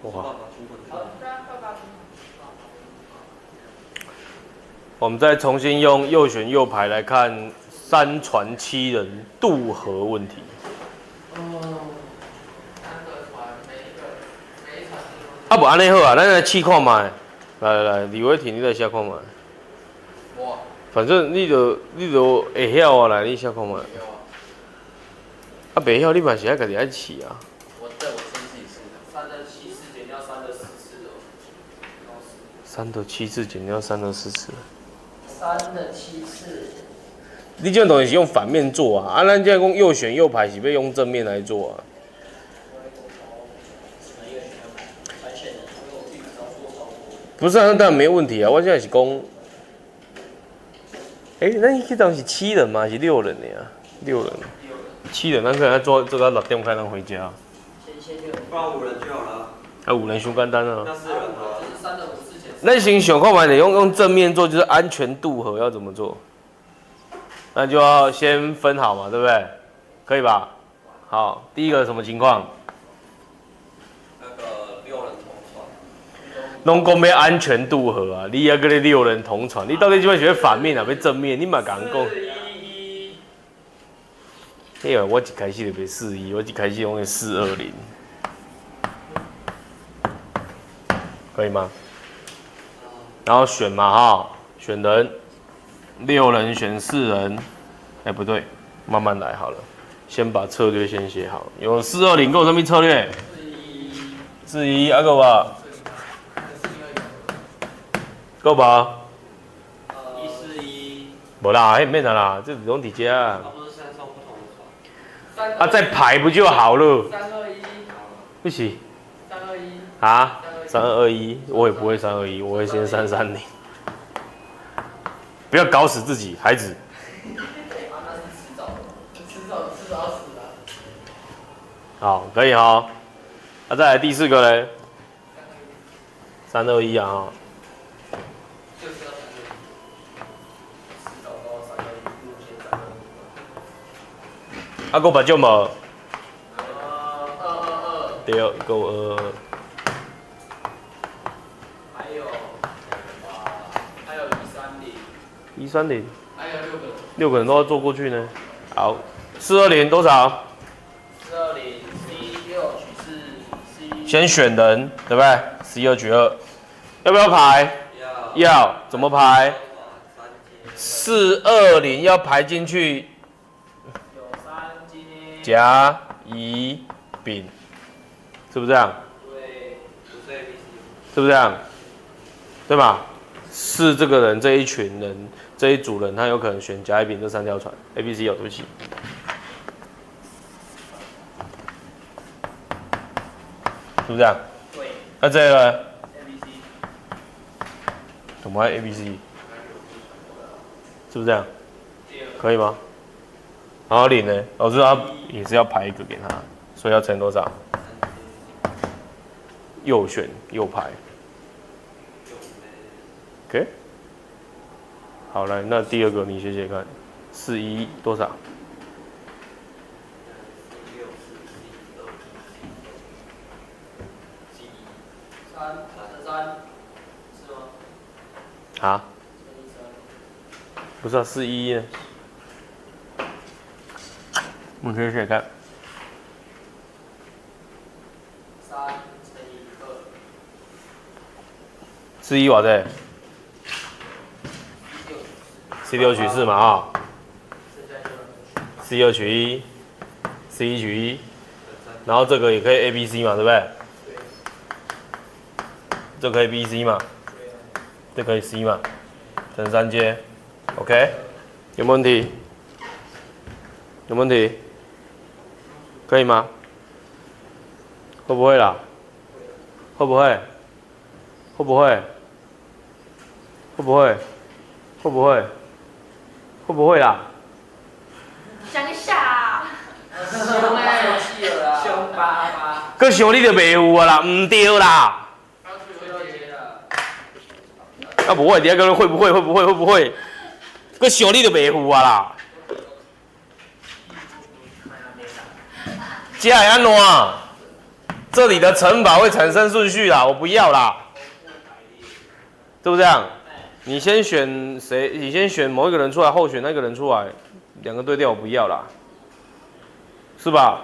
哇！我们再重新用右旋右排来看3船7人渡河问题。啊不，安尼好啊，咱来试看卖。来，李伟霆，你来写看卖。反正你就会晓啊，来你写看卖。啊，袂晓你嘛是爱家己爱试啊。我先自己试的，3的7次减掉3的4次哦。3的7次减掉3的4次。3的7次。你这种东西是用反面做啊，啊，咱这讲右旋右排是要用正面来做啊。不是啊，那当然没问题啊。我现在是讲，那你这当是7人吗？是6人的呀？6人，7人，咱可能做这个6点开，咱回家。先6人。放5人就好了。啊，5人伤简单啊。那4人啊。就是3的5次减。那先想看完的用正面做，就是安全渡河要怎么做？那就要先分好嘛，对不对？可以吧？好，第一个什么情况？那个6人同船。拢讲要安全渡河啊，你还跟你6人同船，你到底这边学反面啊，要正面？你嘛讲讲。我一开始就别41，我一开始用的420，可以吗？然后选嘛哈，选人，6人选4人，不对，慢慢来好了，先把策略先写好。有420，够什么策略？41，够吧？够吧141。无啦，迄免啦，这拢伫遮啊。不是3艘不同的船。啊，再排不就好了？ 321。不是。321。啊？3221，我也不会321，我会先330。不要搞死自己，孩子。那是迟早死了。好，可以哈。再来第4个嘞，321啊。就是要321。迟早到321，目前321。啊，够把就无。222。对，够222。还有130。130。还有6个人。6个人都要坐过去呢。好，420多少420 C6取4 C。先选人，对不对？12取2，要不要排？要。怎么排？420要排进去。有3金。甲乙丙，是不是这样？对，不是 ABC。是不是这样？对吧？是这个人这一群人这一组人，他有可能选甲乙丙这3条船 ，A、B、C 有，对不起。是不是这样？对。那这个呢 ABC。怎么还 A、B、C？ 是不是这样？可以吗？然后零呢？老师他也是要排一个给他，所以要乘多少？右选右排。OK。好，来，那第2个你写写看，41多少？3是吗？啊？不是啊，41呢？我们可以写写看。3乘41以2。偌济？C6取4嘛啊。C2取1 ，C1取1，然后这个也可以 A、B、C 嘛，对不对？这可以 B、C 嘛，这可以 C 嘛，乘3阶 ，OK， 有没有问题？有没有问题？可以吗？会不会啦？会不会？会不会？会不会？会不会？会不会啦？想一下。凶哎，凶巴巴。搁想你就袂有啊啦，唔对啦。啊不会，底下个人会不会？会不会？会不会？搁想你就袂有啊啦。这会安怎？这里的乘法会产生顺序啦，我不要啦，对不对？你先选谁？你先选某一个人出来，后选那个人出来，两个对调，我不要啦，是吧？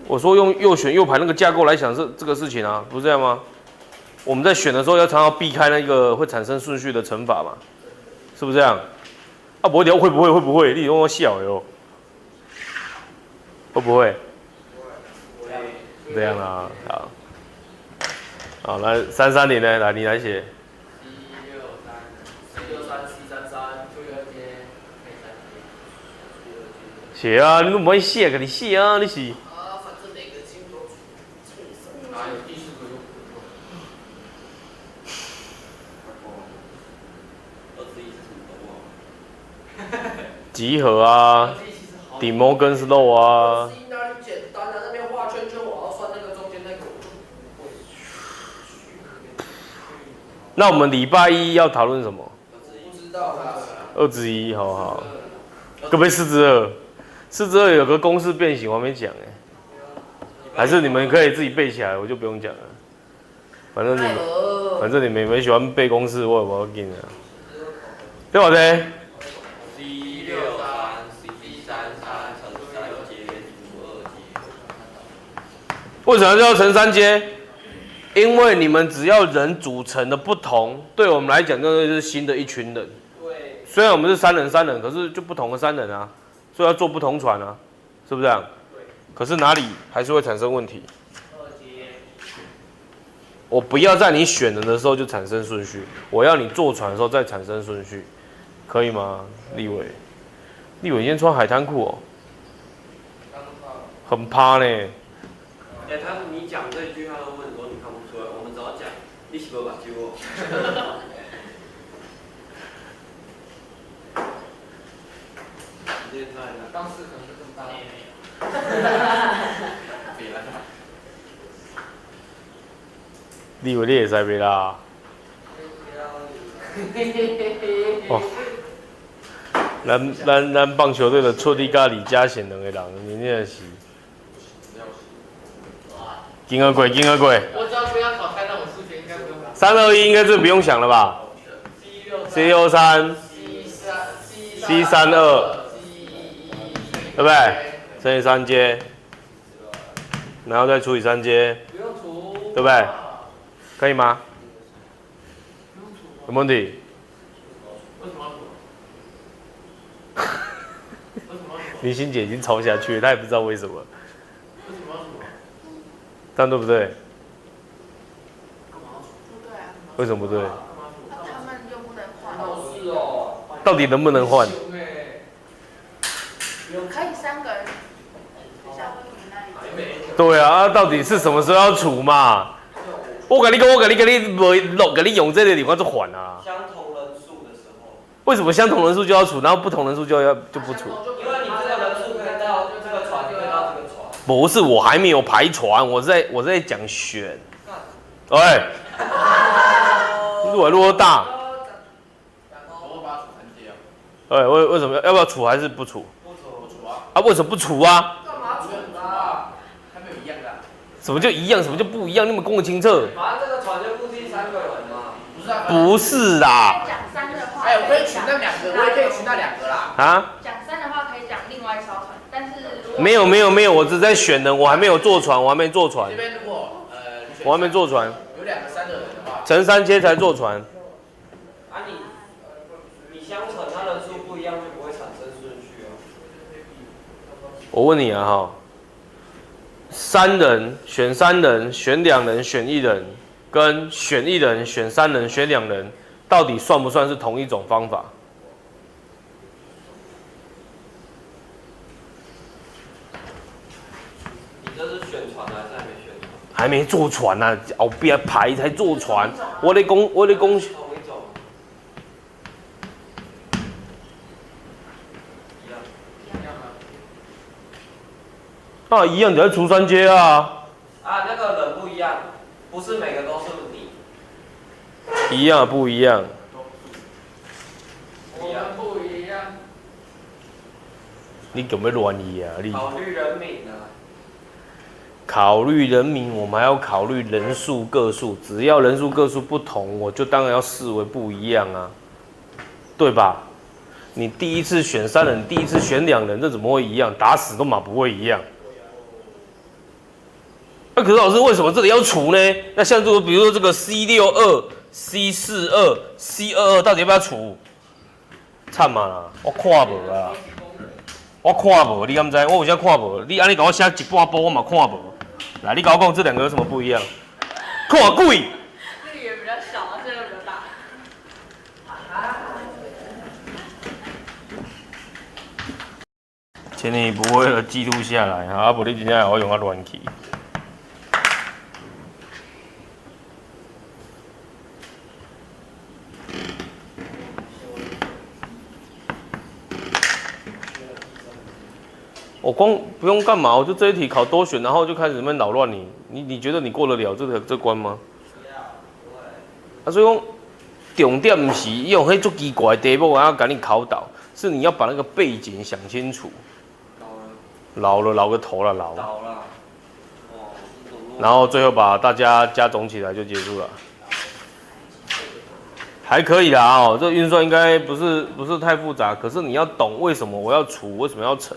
我说用右选右排那个架构来想这个事情啊，不是这样吗？我们在选的时候要常常避开那个会产生顺序的乘法嘛，是不是这样？啊，不会聊会不会？你跟我笑哟，会不会？这样啊，好，好，来330呢？来，你来写。写啊，你都不会写，给你写啊，你是。啊，反正每个经都哪有第四个又集合啊，底摩根斯漏啊。哪里简单啊？那边画圈圈，我要算那个中间那个，我就不会。那我们礼拜一要讨论什么不知道啦。？2之1，好好。各位4之2。4之2有个公式变形，我还没讲哎，还是你们可以自己背起来，我就不用讲了。反正你们喜欢背公式，我也不要紧啊。对吧？对。为什么叫乘3阶？因为你们只要人组成的不同，对我们来讲就是新的一群人。对。虽然我们是3人，可是就不同的3人啊。所以要做不同船啊，是不是这样？对。可是哪里还是会产生问题？我不要在你选人的时候就产生顺序，我要你坐船的时候再产生顺序，可以吗？立伟，你今天穿海滩裤哦，很趴呢。你讲这句，他都问说你看不出来，我们只要讲你是不把酒哦。当时可能更大。你以为你会使袂啦？哦，咱棒球队的出力甲李嘉贤两个人，你真的是。金额贵。我只要不要考开，那我数学应该不用考。321应该是不用想了吧？C63 C32。对不对？乘以3阶，然后再除以3阶，不用除，对不对？可以吗？有问题？为什么要除？林心姐已经抄下去了，她也不知道为什么。为什么要除？这样对不对？不对啊。为什么不对？那他们又不能换。是哦。到底能不能换？可以3个人。等一下，你那里。对啊，到底是什么时候要除嘛？我跟你用这个地方就还啊。相同人数的时候。为什么相同人数就要除，然后不同人数就不除？因为你这个人数可以到这个船，可以到这个船。不是，我还没有排船，我在讲选。喂，如果大。我把它除3阶啊。哎，为什么要不要除还是不除？不除啊。啊，为什么不除啊？干嘛除啊？还没有一样的。什么就一样，什么就不一样？你们公得清楚？反正这个船就固定3个人嘛。不是啊。不是啦。讲3的话。哎，我可以取那2个，我也可以取那2个啦。啊？讲3的话可以讲另外一艘船，但是没有，我只在选人，我还没有坐船，我还没坐船。这边如果我还没坐船。有2个3个人的话。乘3阶才坐船。啊你相乘，它人数不一样就不会产生顺序啊。我问你啊哈，3人选3人，选2人，选1人，跟选1人，选3人，选2人，到底算不算是同一种方法？你这是选船还是还没选船？还没坐船呢、啊，后边排才坐船。我在讲。同一种。啊，一样，只要除3阶啊。啊，那个人不一样，不是每个都是你。一样不一样？我们不一样。你有没有乱意啊？你。考虑人民啊。考虑人名，我们还要考虑人数个数，只要人数个数不同，我就当然要视为不一样啊，对吧？你第一次选3人，第一次选2人，这怎么会一样？打死都嘛不会一样。那、可是老师为什么这里要除呢？那像这个，比如说这个 C62、C42、C22，到底要不要除？惨嘛啦，我看无啊，我看无，你敢知？我有啥看无？你安尼甲我写一半步，我嘛看无。来，你跟我讲这2个有什么不一样？看鬼！这个也比较小啊，这个比较大。请你不会了记录下来哈，不然你真正会用啊乱去。我光不用干嘛，我就这一题考多选，然后就开始在那边扰乱你。你觉得你过得了这关吗？啊，所以讲重点不是用迄足奇怪的题目，要赶紧考倒，是你要把那个背景想清楚。老个头了，老了。哦，然后最后把大家加总起来就结束了。还可以啦哦，这运算应该不是太复杂，可是你要懂为什么我要除，为什么要乘。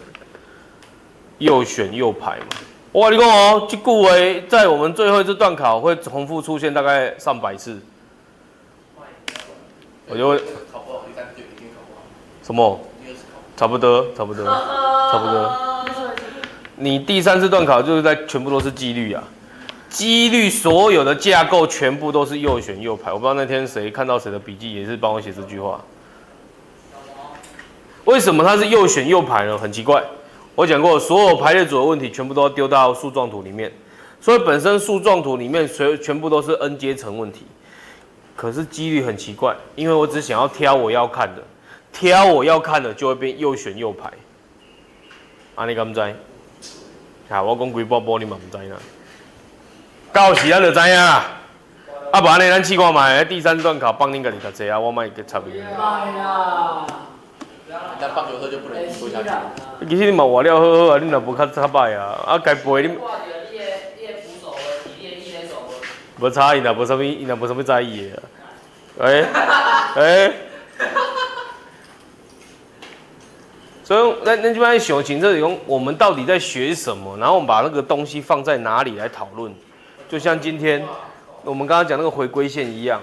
右选右排嘛，我跟你讲哦，这句话在我们最后这段考会重复出现大概上百次。我就会考不好，第3次就一定考不好。什么？差不多。你第3次段考就是全部都是几率啊，几率所有的架构全部都是右选右排。我不知道那天谁看到谁的笔记也是帮我写这句话。为什么它是右选右排呢？很奇怪。我讲过，所有排列组的问题全部都要丢到树状图里面，所以本身树状图里面全部都是 n 阶乘问题。可是几率很奇怪，因为我只想要挑我要看的，就会变右选右排。你敢知？我讲几波波你嘛唔知啦。到时咱就知影啦。不然呢，咱试看卖，第3段考帮恁家己读册啊，我卖给插你。但棒球课就不能说下去。其实你嘛活了好啊，你若无较歹啊，该背你。无差，伊若无啥物在意的。所以咱这边想清楚，讲我们到底在学什么，然后我们把那个东西放在哪里来讨论。就像今天我们刚刚讲那个回归线一样。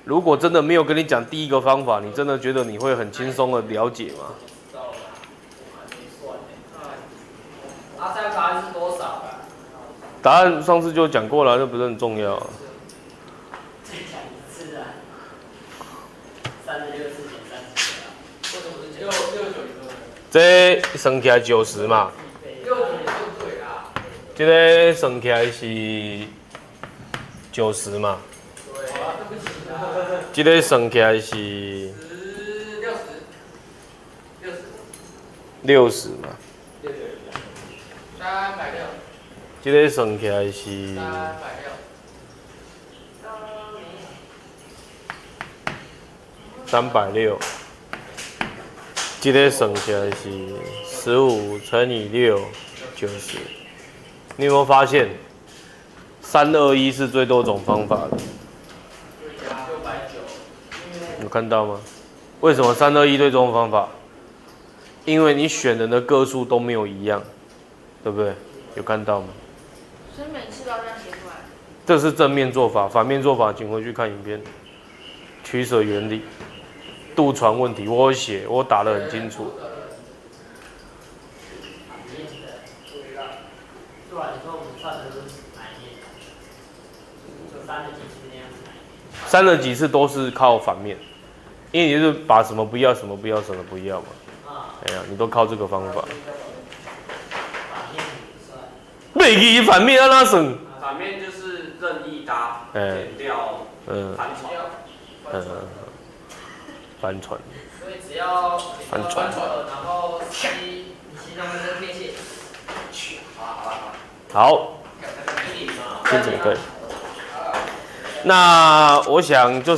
如果真的没有跟你讲第一个方法，你真的觉得你会很轻松的了解吗？这样答案是多少？答案上次就讲过了，这不是很重要。再讲一次啊！36是减37啊？为什么是减6？这算起来90嘛。69就对啦。这个算起来是90嘛。这个算起来是60嘛。360。这个算起来是360。这个算起来是15乘以6，90。你有没有发现321是最多种方法的？有看到吗？为什么321最多种方法？因为你选人的个数都没有一样，对不对？有看到吗？所以每次都要这样写出来。这是正面做法，反面做法请回去看影片。取舍原理、渡船问题，我有写，我打得很清楚。删了几次都是靠反面，因为你就是把什么不要，什么不要，什么不要嘛。哎呀，你都靠这个方法。背记反面按哪算？反面就是任意搭，减掉帆船。帆船。所以只要帆船，然后吸上面的天线。好，先准备。那我想就是。